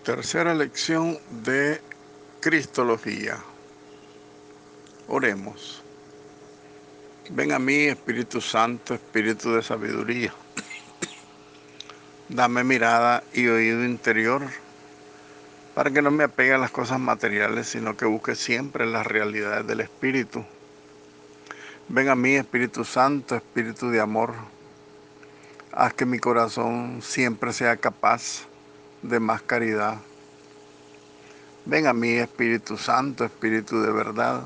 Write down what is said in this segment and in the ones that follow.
Tercera lección de Cristología. Oremos. Ven a mí, Espíritu Santo, Espíritu de sabiduría. Dame mirada y oído interior para que no me apegue a las cosas materiales, sino que busque siempre las realidades del Espíritu. Ven a mí, Espíritu Santo, Espíritu de amor. Haz que mi corazón siempre sea capaz de más caridad. Ven a mí, Espíritu Santo, Espíritu de verdad.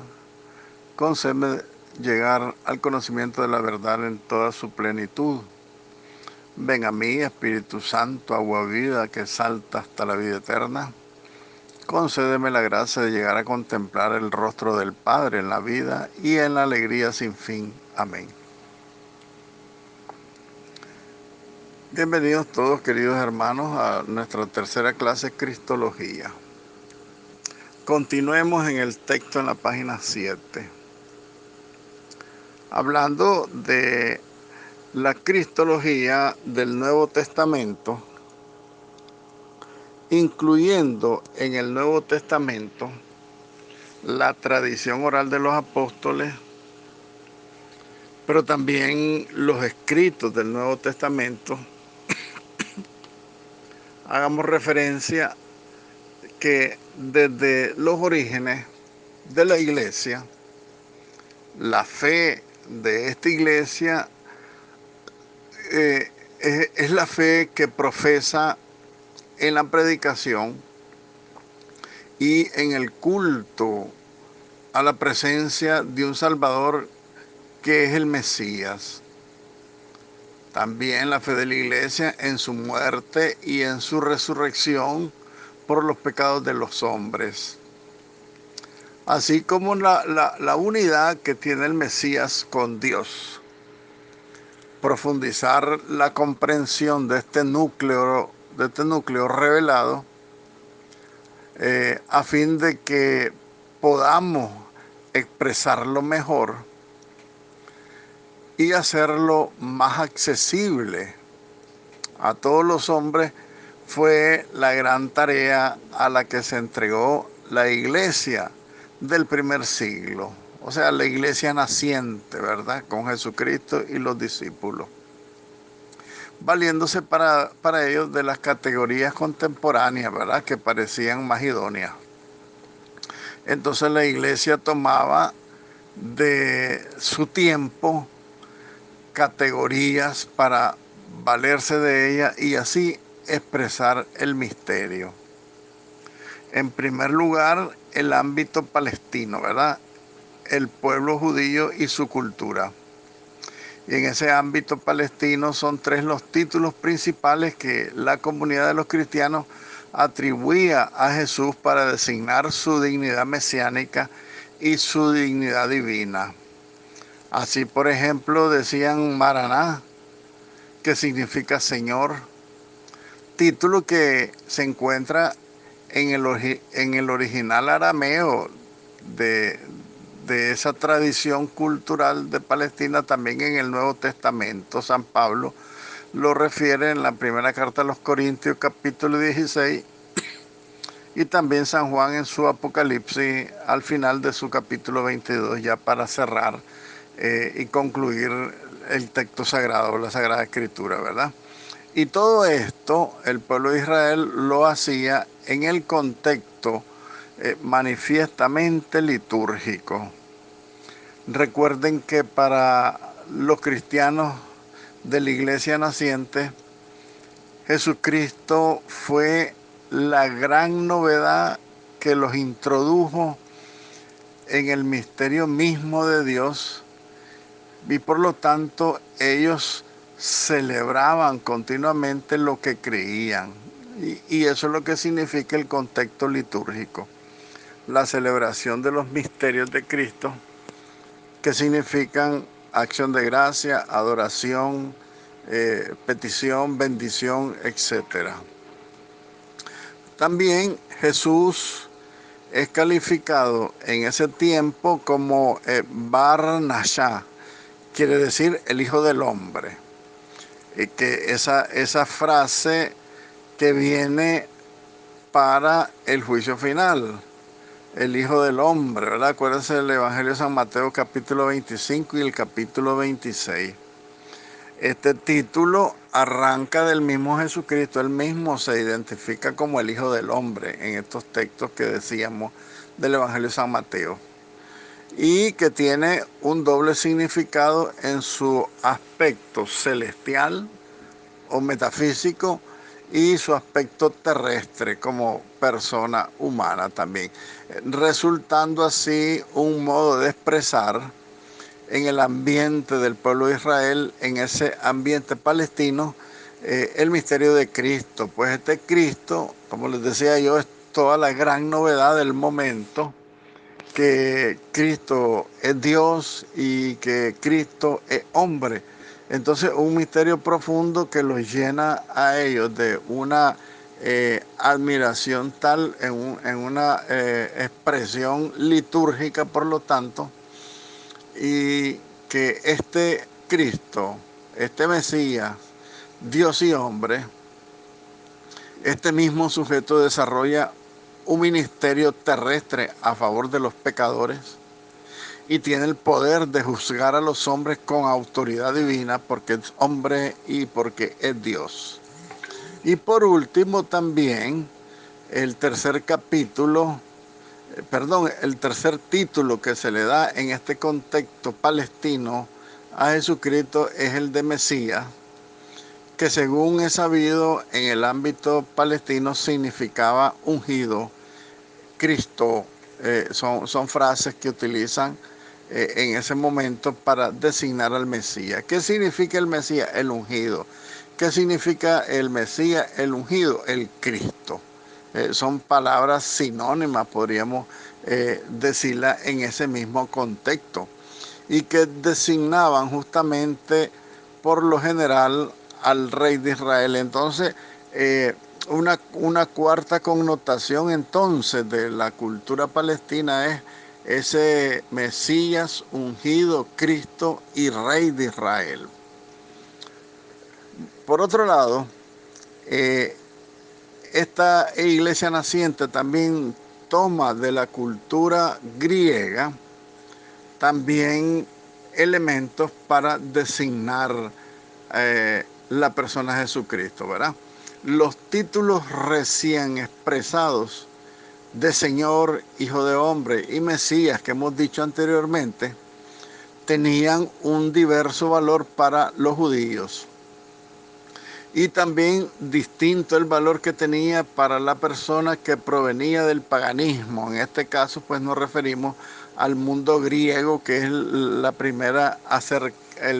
Concédeme llegar al conocimiento de la verdad en toda su plenitud. Ven a mí, Espíritu Santo, agua viva que salta hasta la vida eterna. Concédeme la gracia de llegar a contemplar el rostro del Padre en la vida y en la alegría sin fin. Amén. Bienvenidos todos, queridos hermanos, a nuestra tercera clase Cristología. Continuemos en el texto en la página 7. Hablando de la cristología del Nuevo Testamento, incluyendo en el Nuevo Testamento la tradición oral de los apóstoles, pero también los escritos del Nuevo Testamento. Hagamos referencia que desde los orígenes de la iglesia, la fe de esta iglesia es la fe que profesa en la predicación y en el culto a la presencia de un Salvador que es el Mesías. También la fe de la iglesia en su muerte y en su resurrección por los pecados de los hombres. Así como la unidad que tiene el Mesías con Dios. Profundizar la comprensión de este núcleo revelado a fin de que podamos expresarlo mejor y hacerlo más accesible a todos los hombres, fue la gran tarea a la que se entregó la iglesia del primer siglo, o sea, la iglesia naciente, ¿verdad?, con Jesucristo y los discípulos, valiéndose para ellos de las categorías contemporáneas, ¿verdad?, que parecían más idóneas. Entonces la iglesia tomaba de su tiempo categorías para valerse de ella y así expresar el misterio. En primer lugar, el ámbito palestino, ¿verdad?, el pueblo judío y su cultura. Y en ese ámbito palestino son tres los títulos principales que la comunidad de los cristianos atribuía a Jesús para designar su dignidad mesiánica y su dignidad divina. Así, por ejemplo, decían Maraná, que significa Señor, título que se encuentra en el original arameo de esa tradición cultural de Palestina, también en el Nuevo Testamento. San Pablo lo refiere en la primera carta a los Corintios, capítulo 16, y también San Juan en su Apocalipsis, al final de su capítulo 22, ya para cerrar y concluir el texto sagrado, la Sagrada Escritura, ¿verdad? Y todo esto el pueblo de Israel lo hacía en el contexto manifiestamente litúrgico. Recuerden que para los cristianos de la iglesia naciente, Jesucristo fue la gran novedad que los introdujo en el misterio mismo de Dios, y por lo tanto ellos celebraban continuamente lo que creían, y eso es lo que significa el contexto litúrgico, la celebración de los misterios de Cristo, que significan acción de gracia, adoración, petición, bendición, etc. También Jesús es calificado en ese tiempo como Bar Nashá, quiere decir el Hijo del Hombre. Y que esa frase que viene para el juicio final, el Hijo del Hombre, ¿verdad? Acuérdense del Evangelio de San Mateo capítulo 25 y el capítulo 26. Este título arranca del mismo Jesucristo, él mismo se identifica como el Hijo del Hombre en estos textos que decíamos del Evangelio de San Mateo, y que tiene un doble significado en su aspecto celestial o metafísico y su aspecto terrestre como persona humana también, resultando así un modo de expresar en el ambiente del pueblo de Israel, en ese ambiente palestino, el misterio de Cristo. Pues este Cristo, como les decía yo, es toda la gran novedad del momento, que Cristo es Dios y que Cristo es hombre. Entonces, un misterio profundo que los llena a ellos de una admiración tal, en una expresión litúrgica, por lo tanto, y que este Cristo, este Mesías, Dios y hombre, este mismo sujeto desarrolla un ministerio terrestre a favor de los pecadores y tiene el poder de juzgar a los hombres con autoridad divina porque es hombre y porque es Dios. Y por último también el tercer capítulo, el tercer título que se le da en este contexto palestino a Jesucristo es el de Mesías, que según es sabido en el ámbito palestino significaba ungido, Cristo. Son frases que utilizan en ese momento para designar al Mesías. ¿Qué significa el Mesías? El ungido. ¿Qué significa el Mesías? El ungido, el Cristo. Son palabras sinónimas, podríamos decirla en ese mismo contexto, y que designaban justamente por lo general al rey de Israel. Entonces, una cuarta connotación entonces de la cultura palestina es ese Mesías ungido, Cristo y rey de Israel. Por otro lado, esta iglesia naciente también toma de la cultura griega también elementos para designar la persona de Jesucristo, ¿verdad? Los títulos recién expresados de Señor, Hijo de Hombre y Mesías que hemos dicho anteriormente tenían un diverso valor para los judíos, y también distinto el valor que tenía para la persona que provenía del paganismo. En este caso, pues nos referimos al mundo griego, que es el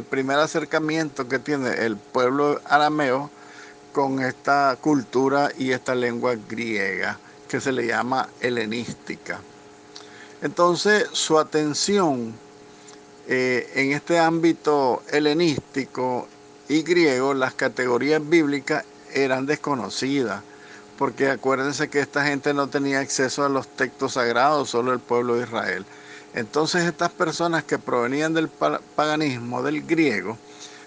primer acercamiento que tiene el pueblo arameo con esta cultura y esta lengua griega, que se le llama helenística. Entonces, su atención en este ámbito helenístico y griego, las categorías bíblicas eran desconocidas, porque acuérdense que esta gente no tenía acceso a los textos sagrados, solo el pueblo de Israel. Entonces estas personas que provenían del paganismo, del griego,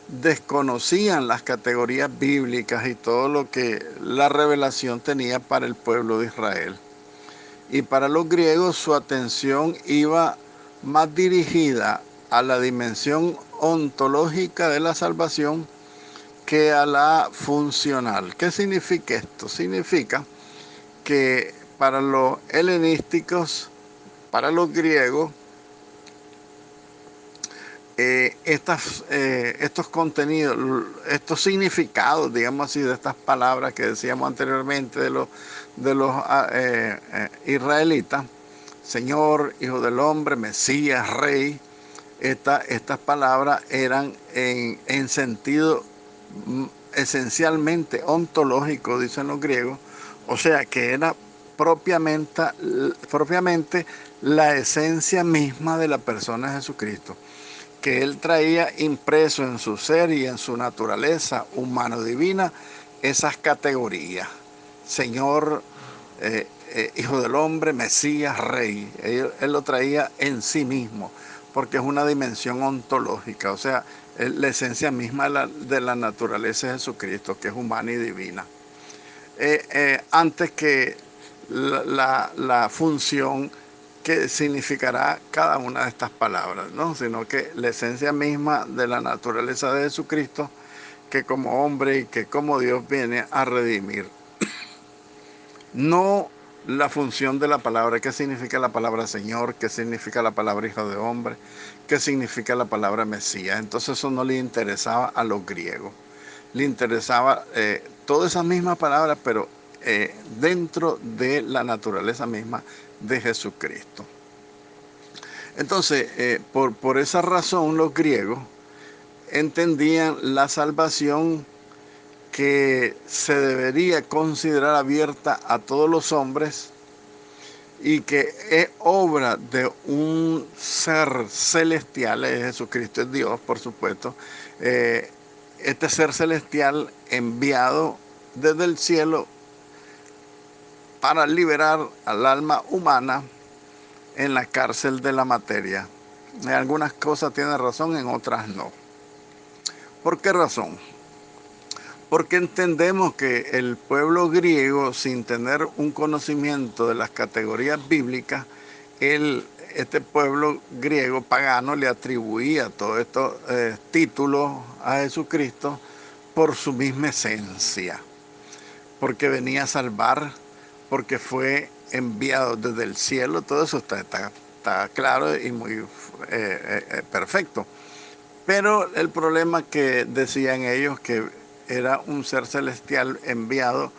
desconocían las categorías bíblicas y todo lo que la revelación tenía para el pueblo de Israel. Y para los griegos su atención iba más dirigida a la dimensión ontológica de la salvación que a la funcional. ¿Qué significa esto? Significa que para los helenísticos, para los griegos, estos contenidos, estos significados, digamos así, de estas palabras que decíamos anteriormente de los israelitas, Señor, Hijo del Hombre, Mesías, Rey, estas palabras eran en sentido esencialmente ontológico, dicen los griegos, o sea que era propiamente la esencia misma de la persona de Jesucristo, que él traía impreso en su ser y en su naturaleza humano-divina esas categorías: Señor, Hijo del Hombre, Mesías, Rey. Él lo traía en sí mismo, porque es una dimensión ontológica, o sea, la esencia misma de la naturaleza de Jesucristo, que es humana y divina. Antes que la función que significará cada una de estas palabras, ¿no? Sino que la esencia misma de la naturaleza de Jesucristo, que como hombre y que como Dios viene a redimir. No la función de la palabra, qué significa la palabra Señor, qué significa la palabra Hijo de Hombre, qué significa la palabra Mesías. Entonces eso no le interesaba a los griegos. Le interesaba todas esas mismas palabras, pero dentro de la naturaleza misma de Jesucristo. Entonces, por esa razón los griegos entendían la salvación que se debería considerar abierta a todos los hombres y que es obra de un ser celestial, Jesucristo es Dios, por supuesto, este ser celestial enviado desde el cielo para liberar al alma humana en la cárcel de la materia. En algunas cosas tiene razón, en otras no. ¿Por qué razón? Porque entendemos que el pueblo griego, sin tener un conocimiento de las categorías bíblicas, este pueblo griego pagano le atribuía todos estos títulos a Jesucristo por su misma esencia, porque venía a salvar, porque fue enviado desde el cielo. Todo eso está claro y muy perfecto. Pero el problema que decían ellos, que era un ser celestial enviado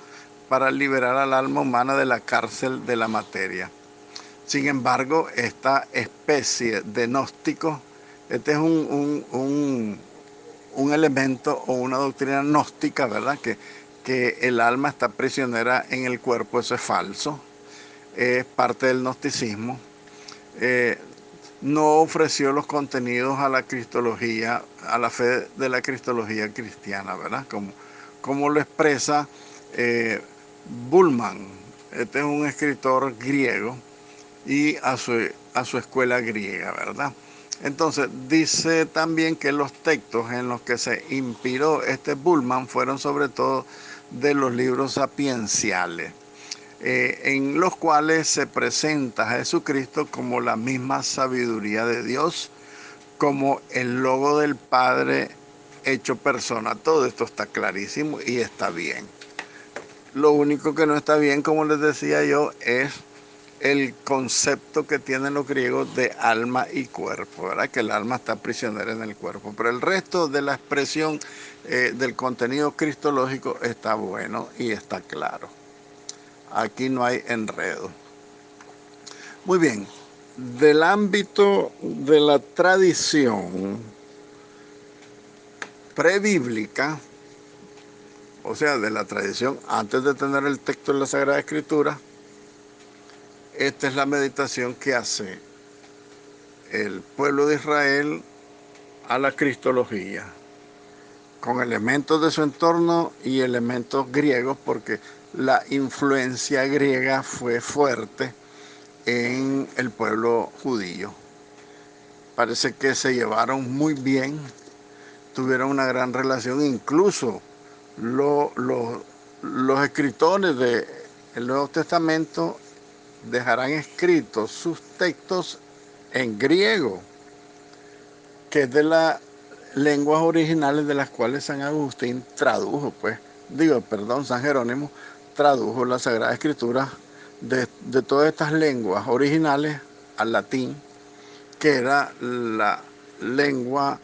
para liberar al alma humana de la cárcel de la materia. Sin embargo, esta especie de gnóstico, este es un elemento o una doctrina gnóstica, ¿verdad? Que el alma está prisionera en el cuerpo. Eso es falso, es parte del gnosticismo. No ofreció los contenidos a la cristología, a la fe de la cristología cristiana, ¿verdad? Como lo expresa Bullman. Este es un escritor griego y a su escuela griega, ¿verdad? Entonces, dice también que los textos en los que se inspiró este Bullman fueron sobre todo de los libros sapienciales, en los cuales se presenta a Jesucristo como la misma sabiduría de Dios, como el logo del Padre hecho persona. Todo esto está clarísimo y está bien. Lo único que no está bien, como les decía yo, es el concepto que tienen los griegos de alma y cuerpo, ¿verdad? Que el alma está prisionera en el cuerpo. Pero el resto de la expresión del contenido cristológico está bueno y está claro. Aquí no hay enredo. Muy bien, del ámbito de la tradición prebíblica, o sea, de la tradición antes de tener el texto en la Sagrada Escritura, esta es la meditación que hace el pueblo de Israel a la cristología, con elementos de su entorno y elementos griegos, porque la influencia griega fue fuerte en el pueblo judío. Parece que se llevaron muy bien, tuvieron una gran relación. Incluso los escritores del Nuevo Testamento dejarán escritos sus textos en griego, que es de las lenguas originales de las cuales San Agustín tradujo, San Jerónimo tradujo la Sagrada Escritura de todas estas lenguas originales al latín, que era la lengua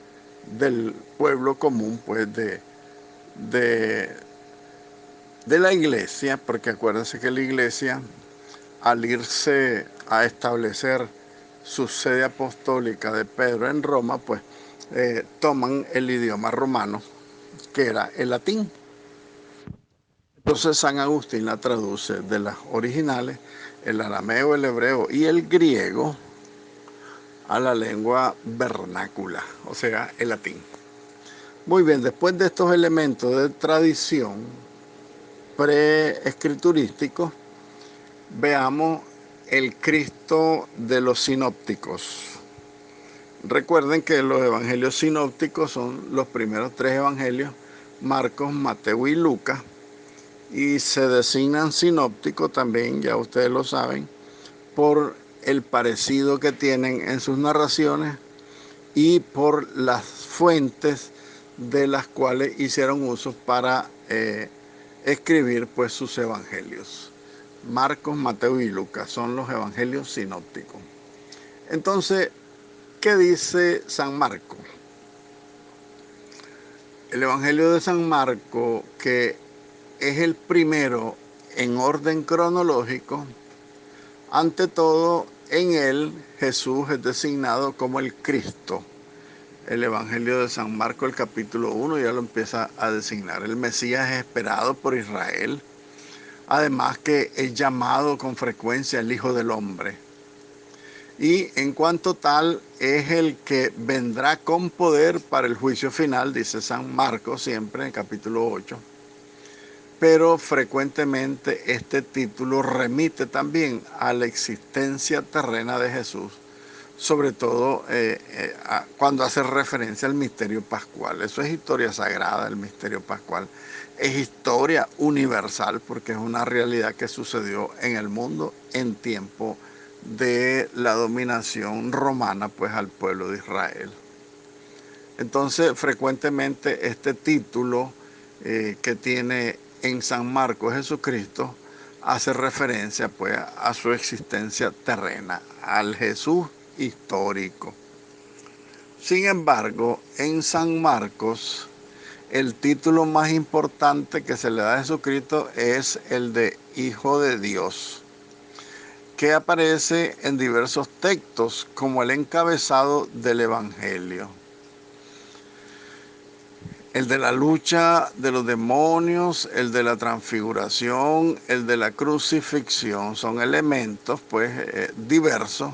del pueblo común, pues de la iglesia, porque acuérdense que la iglesia, al irse a establecer su sede apostólica de Pedro en Roma, pues toman el idioma romano, que era el latín. Entonces San Agustín la traduce de las originales, el arameo, el hebreo y el griego, a la lengua vernácula, o sea, el latín. Muy bien, después de estos elementos de tradición preescriturísticos, veamos el Cristo de los sinópticos. Recuerden que los evangelios sinópticos son los primeros tres evangelios, Marcos, Mateo y Lucas, y se designan sinópticos también, ya ustedes lo saben, por el parecido que tienen en sus narraciones y por las fuentes de las cuales hicieron uso para escribir pues sus evangelios. Marcos, Mateo y Lucas son los evangelios sinópticos. Entonces, ¿qué dice San Marcos? El evangelio de San Marcos, que es el primero en orden cronológico, ante todo en él Jesús es designado como el Cristo. El Evangelio de San Marcos, el capítulo 1, ya lo empieza a designar. El Mesías es esperado por Israel. Además que es llamado con frecuencia el Hijo del Hombre. Y en cuanto tal, es el que vendrá con poder para el juicio final, dice San Marcos siempre en el capítulo 8. Pero frecuentemente este título remite también a la existencia terrena de Jesús, sobre todo cuando hace referencia al misterio pascual. Eso es historia sagrada, el misterio pascual. Es historia universal porque es una realidad que sucedió en el mundo en tiempo de la dominación romana pues al pueblo de Israel. Entonces frecuentemente este título que tiene en San Marcos Jesucristo hace referencia pues a su existencia terrena, al Jesús histórico. Sin embargo, en San Marcos, el título más importante que se le da a Jesucristo es el de Hijo de Dios, que aparece en diversos textos como el encabezado del Evangelio. El de la lucha de los demonios, el de la transfiguración, el de la crucifixión, son elementos pues diversos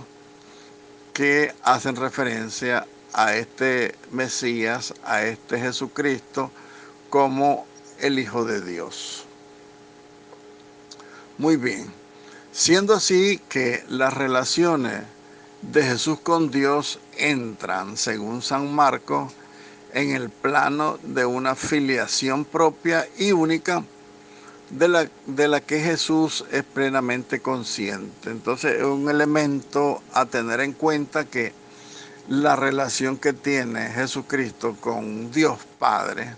que hacen referencia a este Mesías, a este Jesucristo, como el Hijo de Dios. Muy bien, siendo así que las relaciones de Jesús con Dios entran, según San Marcos, en el plano de una filiación propia y única de la que Jesús es plenamente consciente. Entonces es un elemento a tener en cuenta que la relación que tiene Jesucristo con Dios Padre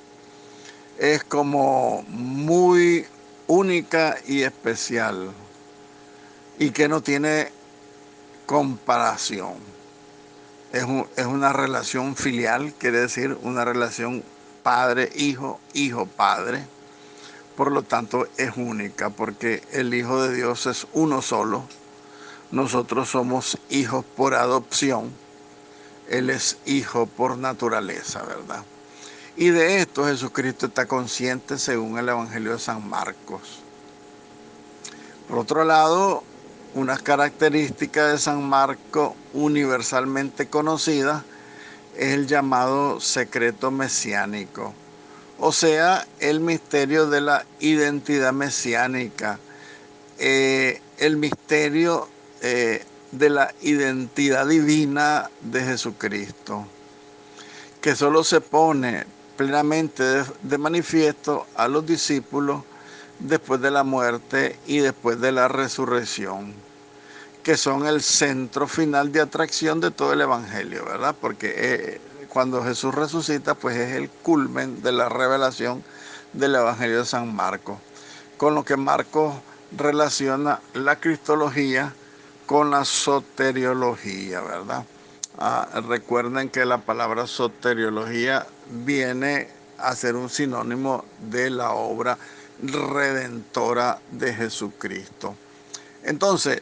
es como muy única y especial y que no tiene comparación. Es una relación filial, quiere decir una relación padre-hijo, hijo-padre. Por lo tanto es única porque el Hijo de Dios es uno solo. Nosotros somos hijos por adopción. Él es hijo por naturaleza, ¿verdad? Y de esto Jesucristo está consciente según el Evangelio de San Marcos. Por otro lado, una característica de San Marcos universalmente conocida es el llamado secreto mesiánico, o sea, el misterio de la identidad mesiánica, el misterio de la identidad divina de Jesucristo, que solo se pone plenamente de manifiesto a los discípulos después de la muerte y después de la resurrección, que son el centro final de atracción de todo el Evangelio, ¿verdad? Porque cuando Jesús resucita, pues es el culmen de la revelación del Evangelio de San Marcos, con lo que Marcos relaciona la cristología con la soteriología, ¿verdad? Recuerden que la palabra soteriología viene a ser un sinónimo de la obra redentora de Jesucristo. Entonces,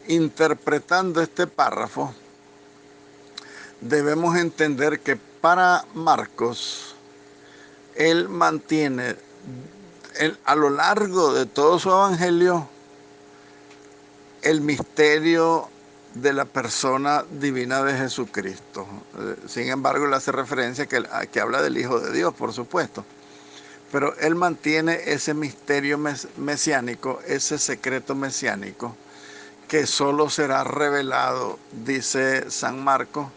reinterpretando este párrafo, debemos entender que para Marcos, él mantiene a lo largo de todo su evangelio el misterio de la persona divina de Jesucristo. Sin embargo, él hace referencia a que habla del Hijo de Dios, por supuesto. Pero él mantiene ese misterio mesiánico, ese secreto mesiánico, que solo será revelado, dice San Marcos,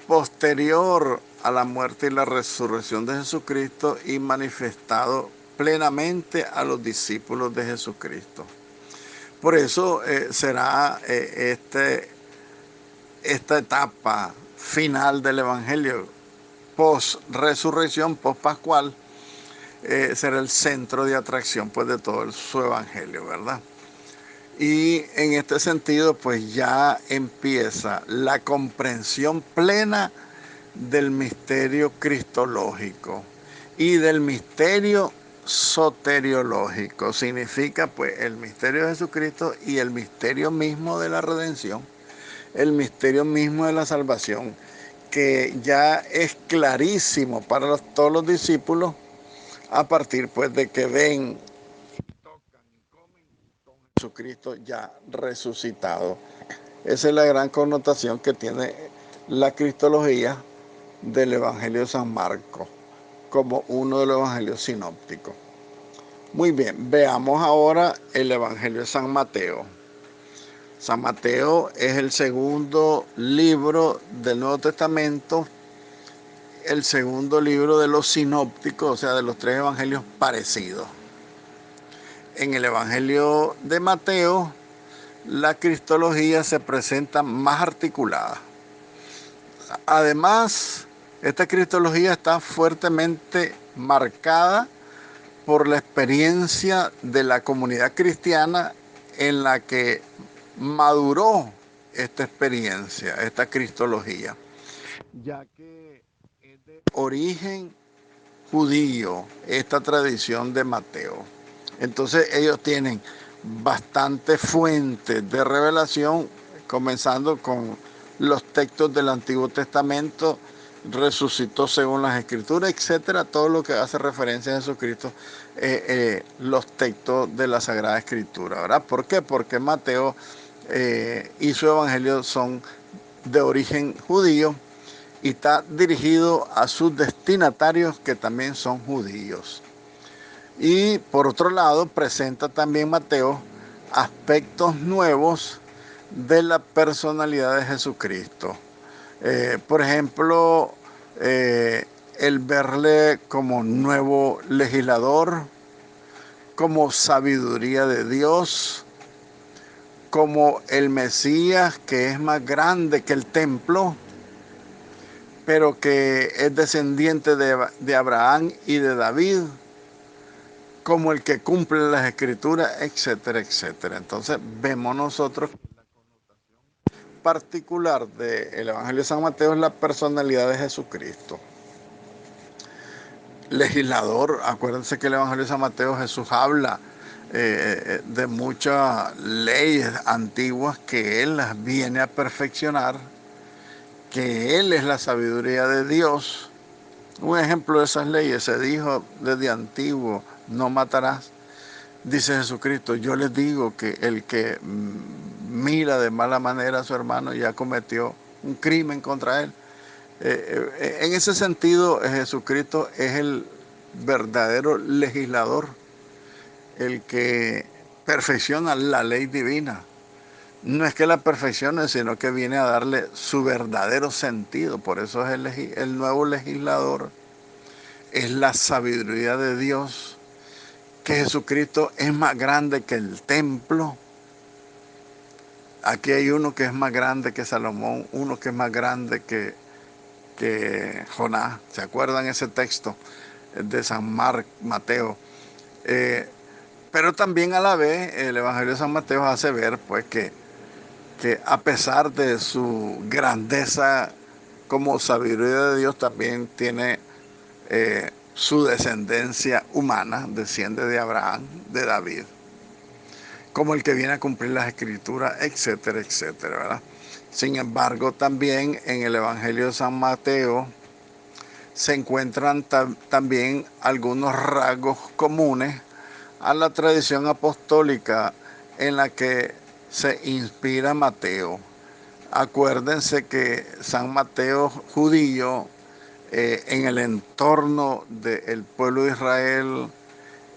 posterior a la muerte y la resurrección de Jesucristo y manifestado plenamente a los discípulos de Jesucristo. Por eso será esta etapa final del Evangelio, post-resurrección, post-pascual, será el centro de atracción pues, de todo su Evangelio, ¿verdad? Y en este sentido, pues ya empieza la comprensión plena del misterio cristológico y del misterio soteriológico. Significa pues el misterio de Jesucristo y el misterio mismo de la redención, el misterio mismo de la salvación, que ya es clarísimo para todos los discípulos a partir pues de que ven, tocan y comen con Jesucristo ya resucitado. Esa es la gran connotación que tiene la cristología del Evangelio de San Marcos como uno de los evangelios sinópticos. Muy bien, veamos ahora el Evangelio de San Mateo. San Mateo es el segundo libro del Nuevo Testamento, el segundo libro de los sinópticos, o sea, de los tres evangelios parecidos. En el Evangelio de Mateo, la cristología se presenta más articulada. Además, esta cristología está fuertemente marcada por la experiencia de la comunidad cristiana en la que maduró esta experiencia, esta cristología, ya que es de origen judío esta tradición de Mateo. Entonces ellos tienen bastantes fuentes de revelación, comenzando con los textos del Antiguo Testamento, resucitó según las Escrituras, etcétera, todo lo que hace referencia a Jesucristo, los textos de la Sagrada Escritura, ¿verdad? ¿Por qué? Porque Mateo y su evangelio son de origen judío y está dirigido a sus destinatarios que también son judíos. Y por otro lado, presenta también Mateo aspectos nuevos de la personalidad de Jesucristo. Por ejemplo, el verle como nuevo legislador, como sabiduría de Dios, como el Mesías que es más grande que el templo, pero que es descendiente de Abraham y de David, como el que cumple las escrituras, etcétera, etcétera. Entonces vemos nosotros la connotación particular del Evangelio de San Mateo es la personalidad de Jesucristo. Legislador, acuérdense que el Evangelio de San Mateo Jesús habla de muchas leyes antiguas que Él las viene a perfeccionar, que Él es la sabiduría de Dios. Un ejemplo de esas leyes, se dijo desde antiguo, no matarás. Dice Jesucristo, yo les digo que el que mira de mala manera a su hermano ya cometió un crimen contra él. En ese sentido, Jesucristo es el verdadero legislador, el que perfecciona la ley divina. No es que la perfeccione, sino que viene a darle su verdadero sentido. Por eso es el nuevo legislador, es la sabiduría de Dios, que Jesucristo es más grande que el templo. Aquí hay uno que es más grande que Salomón, uno que es más grande que Jonás. ¿Se acuerdan ese texto de San Mateo? Pero también a la vez el Evangelio de San Mateo hace ver pues que a pesar de su grandeza como sabiduría de Dios, también tiene su descendencia humana, desciende de Abraham, de David, como el que viene a cumplir las escrituras, etcétera, etcétera, ¿verdad? Sin embargo, también en el Evangelio de San Mateo se encuentran también algunos rasgos comunes a la tradición apostólica en la que se inspira Mateo. Acuérdense que San Mateo judío, en el entorno del pueblo de Israel,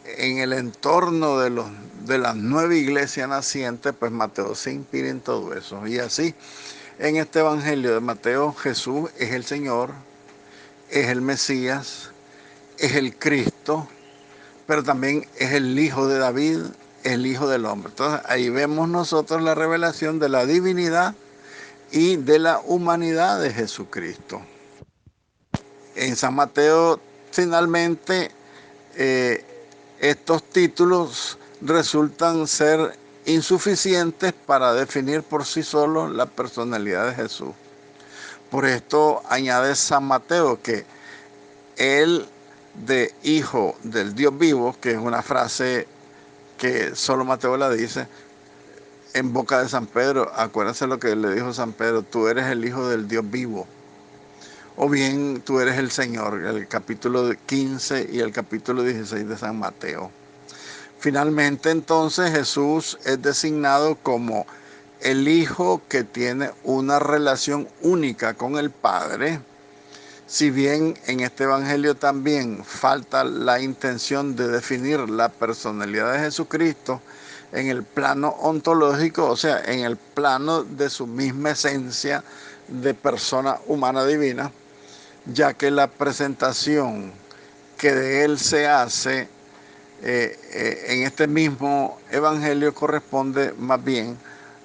en el entorno de las 9 iglesias nacientes, pues Mateo se inspira en todo eso. Y así, en este Evangelio de Mateo, Jesús es el Señor es el Mesías, es el Cristo, pero también es el Hijo de David, el Hijo del Hombre. Entonces ahí vemos nosotros la revelación de la divinidad y de la humanidad de Jesucristo. En San Mateo, finalmente, estos títulos resultan ser insuficientes para definir por sí solos la personalidad de Jesús. Por esto añade San Mateo que él de hijo del Dios vivo, que es una frase que solo Mateo la dice, en boca de San Pedro. Acuérdense lo que le dijo San Pedro: tú eres el hijo del Dios vivo, o bien tú eres el Señor, el capítulo 15 y el capítulo 16 de San Mateo. Finalmente, entonces, Jesús es designado como el Hijo que tiene una relación única con el Padre. Si bien en este Evangelio también falta la intención de definir la personalidad de Jesucristo en el plano ontológico, o sea, en el plano de su misma esencia de persona humana divina, ya que la presentación que de él se hace en este mismo evangelio corresponde más bien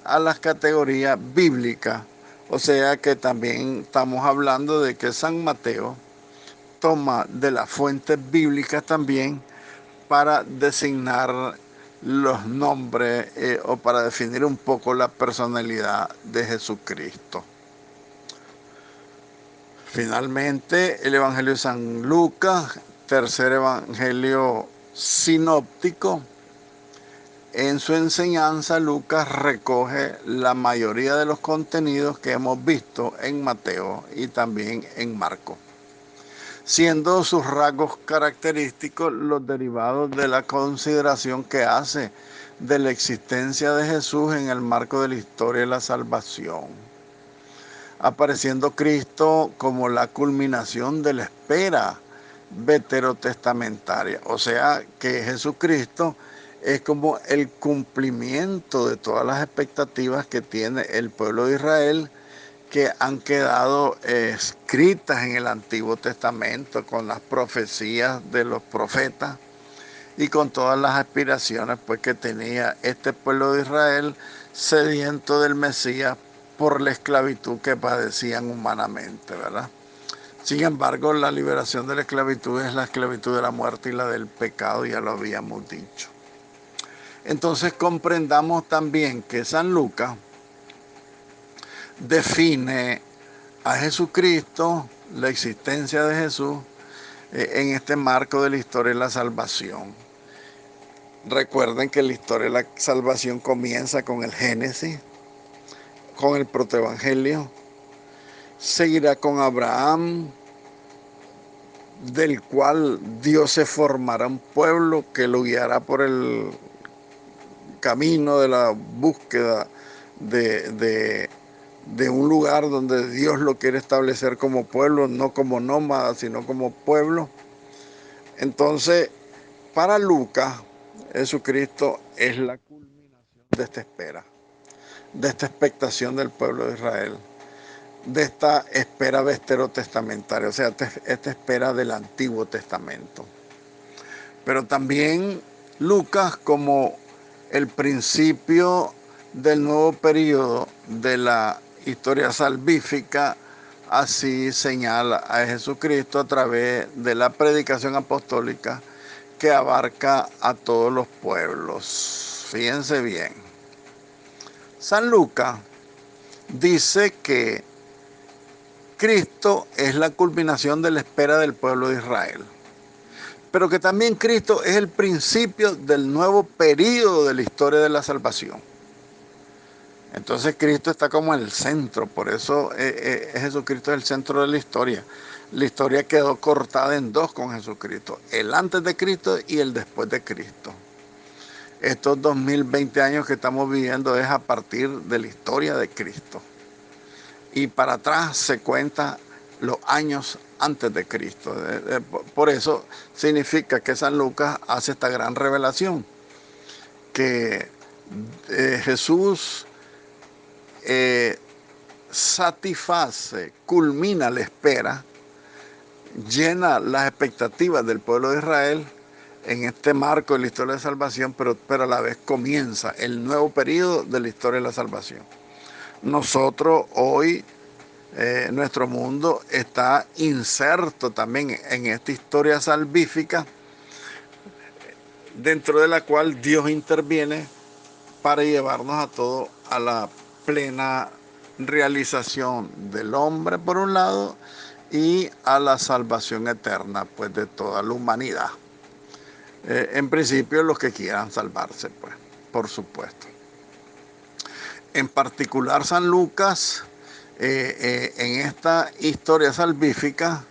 a las categorías bíblicas. O sea que también estamos hablando de que San Mateo toma de las fuentes bíblicas también para designar los nombres o para definir un poco la personalidad de Jesucristo. Finalmente, el Evangelio de San Lucas, tercer evangelio sinóptico. En su enseñanza, Lucas recoge la mayoría de los contenidos que hemos visto en Mateo y también en Marcos, siendo sus rasgos característicos los derivados de la consideración que hace de la existencia de Jesús en el marco de la historia de la salvación, apareciendo Cristo como la culminación de la espera veterotestamentaria. O sea que Jesucristo es como el cumplimiento de todas las expectativas que tiene el pueblo de Israel, que han quedado escritas en el Antiguo Testamento con las profecías de los profetas y con todas las aspiraciones pues, que tenía este pueblo de Israel sediento del Mesías por la esclavitud que padecían humanamente, ¿verdad? Sin embargo, la liberación de la esclavitud es la esclavitud de la muerte y la del pecado, ya lo habíamos dicho. Entonces comprendamos también que San Lucas define a Jesucristo, la existencia de Jesús, en este marco de la historia de la salvación. Recuerden que la historia de la salvación comienza con el Génesis, con el protoevangelio, seguirá con Abraham, del cual Dios se formará un pueblo que lo guiará por el camino de la búsqueda de un lugar donde Dios lo quiere establecer como pueblo, no como nómada, sino como pueblo. Entonces, para Lucas, Jesucristo es la culminación de esta espera, de esta expectación del pueblo de Israel, de esta espera veterotestamentaria, o sea, esta espera del Antiguo Testamento. Pero también Lucas, como el principio del nuevo periodo de la historia salvífica, así señala a Jesucristo a través de la predicación apostólica que abarca a todos los pueblos. Fíjense bien. San Lucas dice que Cristo es la culminación de la espera del pueblo de Israel, pero que también Cristo es el principio del nuevo periodo de la historia de la salvación. Entonces Cristo está como en el centro, por eso Jesucristo es el centro de la historia. La historia quedó cortada en dos con Jesucristo, el antes de Cristo y el después de Cristo. Estos 2020 años que estamos viviendo es a partir de la historia de Cristo. Y para atrás se cuenta los años antes de Cristo. Por eso significa que San Lucas hace esta gran revelación, que Jesús satisface, culmina la espera llena las expectativas del pueblo de Israel en este marco de la historia de salvación, pero a la vez comienza el nuevo periodo de la historia de la salvación. Nosotros hoy, nuestro mundo está inserto también en esta historia salvífica, dentro de la cual Dios interviene para llevarnos a todos a la plena realización del hombre por un lado y a la salvación eterna pues de toda la humanidad. En principio los que quieran salvarse, pues, por supuesto. En particular San Lucas, en esta historia salvífica,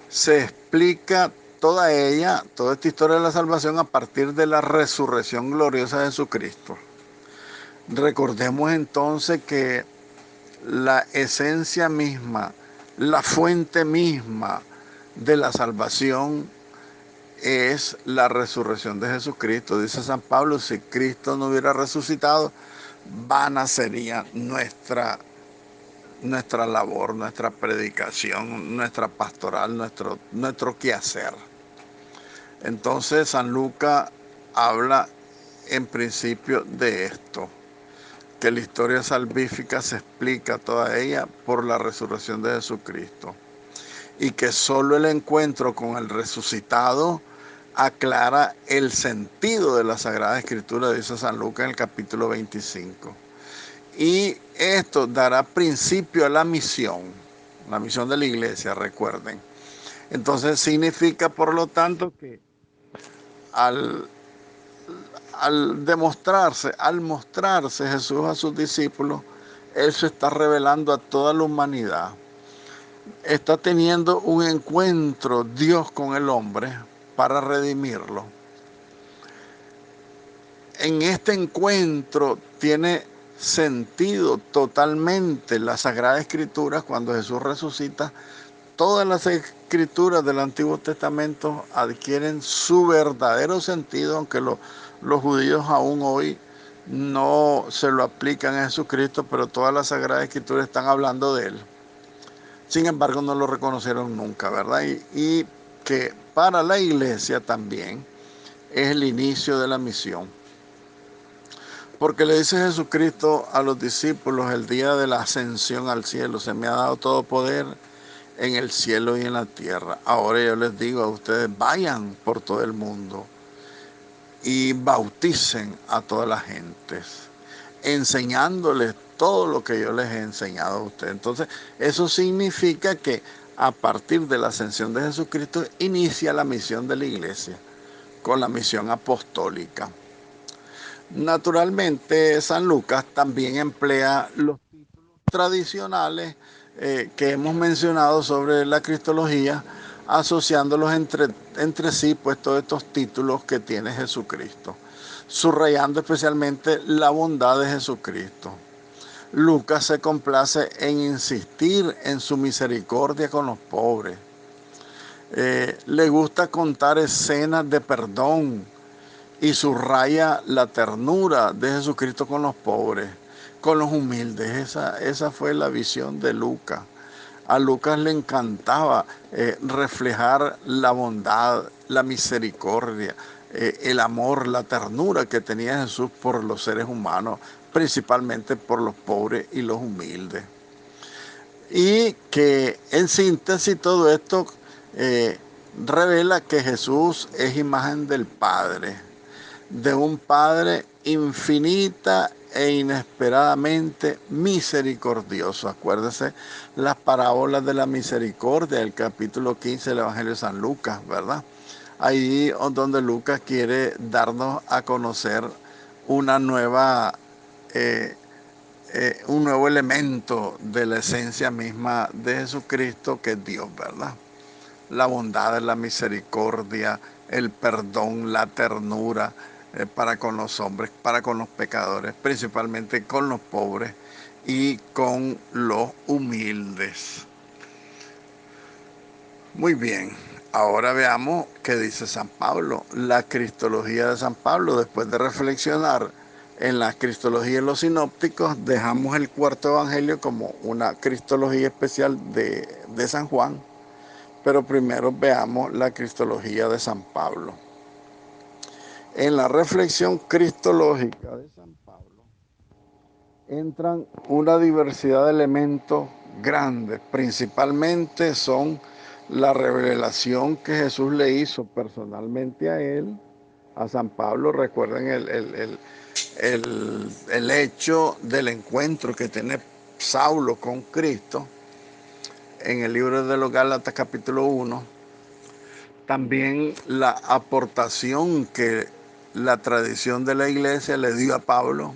se explica toda esta historia de la salvación a partir de la resurrección gloriosa de Jesucristo. Recordemos entonces que la esencia misma, la fuente misma de la salvación es la resurrección de Jesucristo. Dice San Pablo, si Cristo no hubiera resucitado, vana sería nuestra labor, nuestra predicación, nuestra pastoral, nuestro quehacer. Entonces San Lucas habla en principio de esto, que la historia salvífica se explica toda ella por la resurrección de Jesucristo y que solo el encuentro con el resucitado aclara el sentido de la Sagrada Escritura, dice San Lucas en el capítulo 25. Y esto dará principio a la misión de la iglesia, recuerden. Entonces significa, por lo tanto, que al mostrarse Jesús a sus discípulos, Él se está revelando a toda la humanidad. Está teniendo un encuentro Dios con el hombre para redimirlo. En este encuentro tiene sentido totalmente la Sagrada Escritura cuando Jesús resucita. Todas las escrituras del Antiguo Testamento adquieren su verdadero sentido, aunque los judíos aún hoy no se lo aplican a Jesucristo, pero todas las Sagradas Escrituras están hablando de Él. Sin embargo, no lo reconocieron nunca, ¿verdad? Y que para la iglesia también es el inicio de la misión. Porque le dice Jesucristo a los discípulos el día de la ascensión al cielo, se me ha dado todo poder en el cielo y en la tierra. Ahora yo les digo a ustedes, vayan por todo el mundo y bauticen a todas las gentes, enseñándoles todo lo que yo les he enseñado a ustedes. Entonces, eso significa que a partir de la ascensión de Jesucristo inicia la misión de la iglesia, con la misión apostólica. Naturalmente, San Lucas también emplea los títulos tradicionales que hemos mencionado sobre la cristología, asociándolos entre sí, pues todos estos títulos que tiene Jesucristo, subrayando especialmente la bondad de Jesucristo. Lucas se complace en insistir en su misericordia con los pobres. Le gusta contar escenas de perdón y subraya la ternura de Jesucristo con los pobres, con los humildes. Esa fue la visión de Lucas. A Lucas le encantaba reflejar la bondad, la misericordia, el amor, la ternura que tenía Jesús por los seres humanos, principalmente por los pobres y los humildes. Y que en síntesis todo esto revela que Jesús es imagen del Padre, de un Padre infinita e inesperadamente misericordioso. Acuérdese las parábolas de la misericordia, el capítulo 15 del Evangelio de San Lucas, ¿verdad? Ahí donde Lucas quiere darnos a conocer una nueva, un nuevo elemento de la esencia misma de Jesucristo, que es Dios, ¿verdad? La bondad, la misericordia, el perdón, la ternura, para con los hombres, para con los pecadores, principalmente con los pobres y con los humildes. Muy bien, ahora veamos qué dice San Pablo, la cristología de San Pablo. Después de reflexionar en la cristología de los sinópticos, dejamos el cuarto evangelio como una cristología especial de San Juan, Pero primero veamos la cristología de San Pablo. En la reflexión cristológica de San Pablo entran una diversidad de elementos grandes. Principalmente son la revelación que Jesús le hizo personalmente a él, a San Pablo. Recuerden el hecho del encuentro que tiene Saulo con Cristo en el libro de los Gálatas capítulo 1. También la aportación que la tradición de la iglesia le dio a Pablo.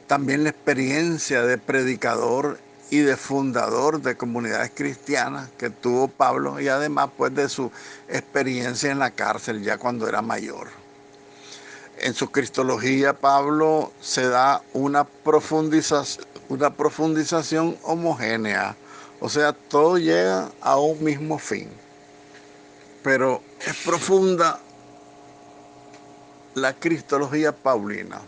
También la experiencia de predicador y de fundador de comunidades cristianas que tuvo Pablo, y además pues de su experiencia en la cárcel ya cuando era mayor. En su cristología Pablo se da una profundización homogénea, o sea, todo llega a un mismo fin. Pero es profunda la cristología paulina,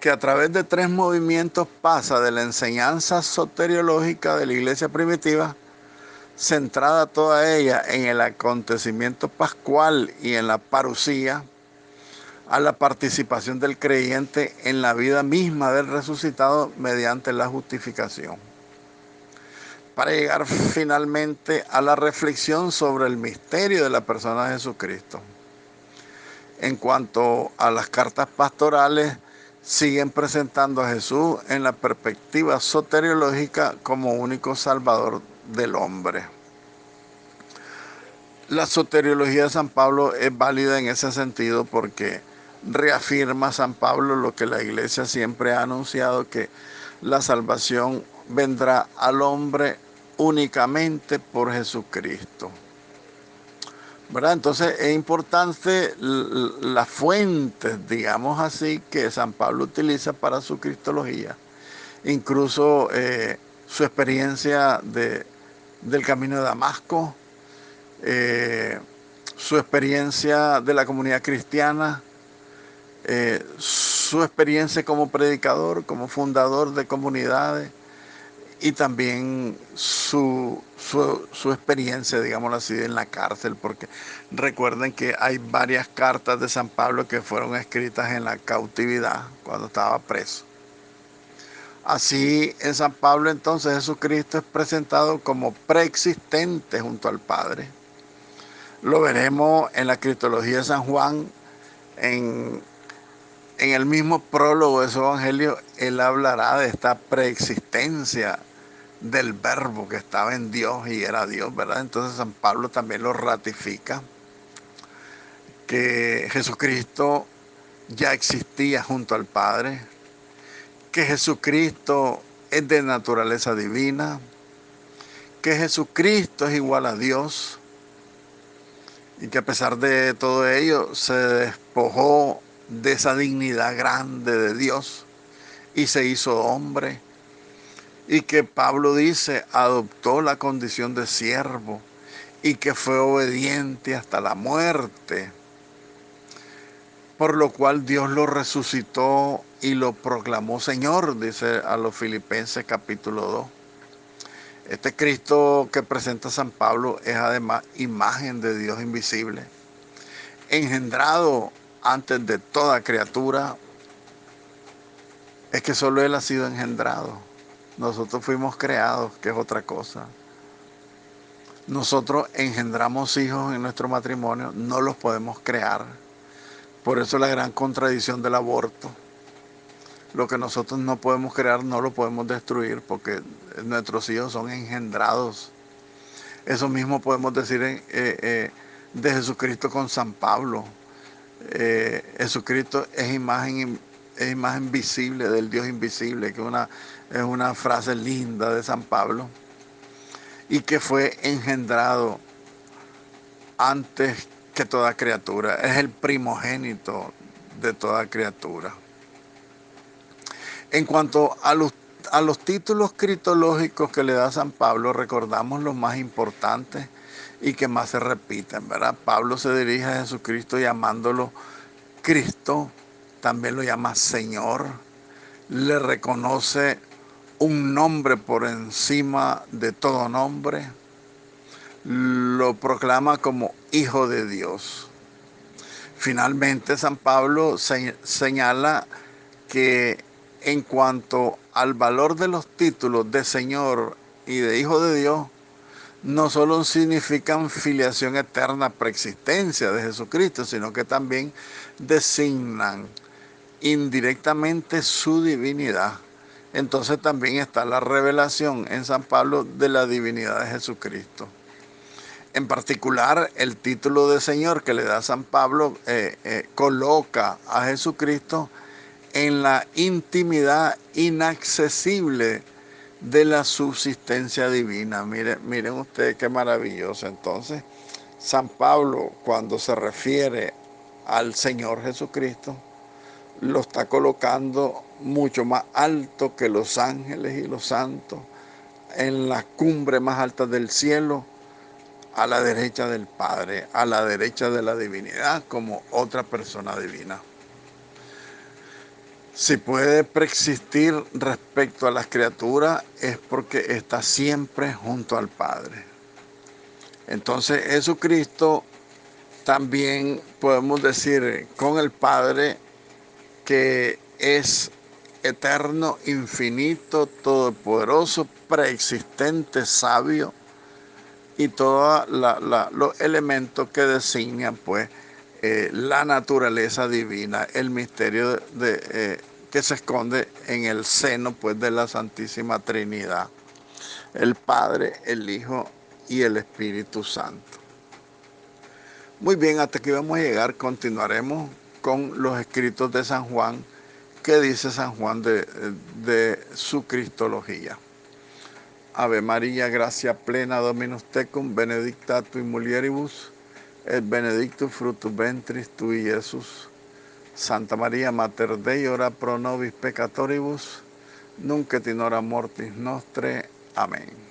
que a través de 3 movimientos pasa de la enseñanza soteriológica de la iglesia primitiva, centrada toda ella en el acontecimiento pascual y en la parusía, a la participación del creyente en la vida misma del resucitado mediante la justificación, para llegar finalmente a la reflexión sobre el misterio de la persona de Jesucristo. En cuanto a las cartas pastorales, siguen presentando a Jesús en la perspectiva soteriológica como único salvador del hombre. La soteriología de San Pablo es válida en ese sentido porque reafirma San Pablo lo que la iglesia siempre ha anunciado, que la salvación vendrá al hombre únicamente por Jesucristo, ¿verdad? Entonces es importante las fuentes, digamos así, que San Pablo utiliza para su cristología. Incluso su experiencia del camino de Damasco, su experiencia de la comunidad cristiana, su experiencia como predicador, como fundador de comunidades, y también su experiencia, digámoslo así, en la cárcel, porque recuerden que hay varias cartas de San Pablo que fueron escritas en la cautividad, cuando estaba preso. Así, en San Pablo entonces Jesucristo es presentado como preexistente junto al Padre. Lo veremos en la cristología de San Juan, en el mismo prólogo de su evangelio. Él hablará de esta preexistencia del verbo que estaba en Dios y era Dios, ¿verdad? Entonces San Pablo también lo ratifica, que Jesucristo ya existía junto al Padre, que Jesucristo es de naturaleza divina, que Jesucristo es igual a Dios, y que a pesar de todo ello se despojó de esa dignidad grande de Dios y se hizo hombre, y que Pablo dice adoptó la condición de siervo y que fue obediente hasta la muerte, por lo cual Dios lo resucitó y lo proclamó Señor, dice a los Filipenses capítulo 2. Este Cristo que presenta San Pablo es además imagen de Dios invisible, engendrado antes de toda criatura. Es que solo Él ha sido engendrado. Nosotros fuimos creados, que es otra cosa. Nosotros engendramos hijos en nuestro matrimonio, no los podemos crear. Por eso la gran contradicción del aborto. Lo que nosotros no podemos crear no lo podemos destruir, porque nuestros hijos son engendrados. Eso mismo podemos decir de Jesucristo con San Pablo. Jesucristo es imagen visible del Dios invisible, que es una frase linda de San Pablo, y que fue engendrado antes que toda criatura. Es el primogénito de toda criatura. En cuanto a los títulos cristológicos que le da San Pablo, recordamos los más importantes y que más se repiten, ¿verdad? Pablo se dirige a Jesucristo llamándolo Cristo, también lo llama Señor, le reconoce un nombre por encima de todo nombre, lo proclama como Hijo de Dios. Finalmente, San Pablo señala que en cuanto al valor de los títulos de Señor y de Hijo de Dios, no solo significan filiación eterna, preexistencia de Jesucristo, sino que también designan indirectamente su divinidad. Entonces también está la revelación en San Pablo de la divinidad de Jesucristo. En particular, el título de Señor que le da San Pablo coloca a Jesucristo en la intimidad inaccesible de la subsistencia divina. Miren ustedes qué maravilloso. Entonces, San Pablo, cuando se refiere al Señor Jesucristo, lo está colocando mucho más alto que los ángeles y los santos, en la cumbre más alta del cielo, a la derecha del Padre, a la derecha de la divinidad, como otra persona divina. Si puede preexistir respecto a las criaturas es porque está siempre junto al Padre. Entonces Jesucristo también podemos decir con el Padre que es eterno, infinito, todopoderoso, preexistente, sabio y todos los elementos que designan pues la naturaleza divina, el misterio que se esconde en el seno pues de la Santísima Trinidad, el Padre, el Hijo y el Espíritu Santo. Muy bien, hasta aquí vamos a llegar. Continuaremos con los escritos de San Juan, que dice San Juan de su cristología. Ave María, gracia plena, Dominus tecum, benedicta tu in mulieribus, et benedictus fructus ventris tui, Iesus. Santa María, Mater Dei, ora pro nobis peccatoribus, nunc et in hora mortis nostre. Amén.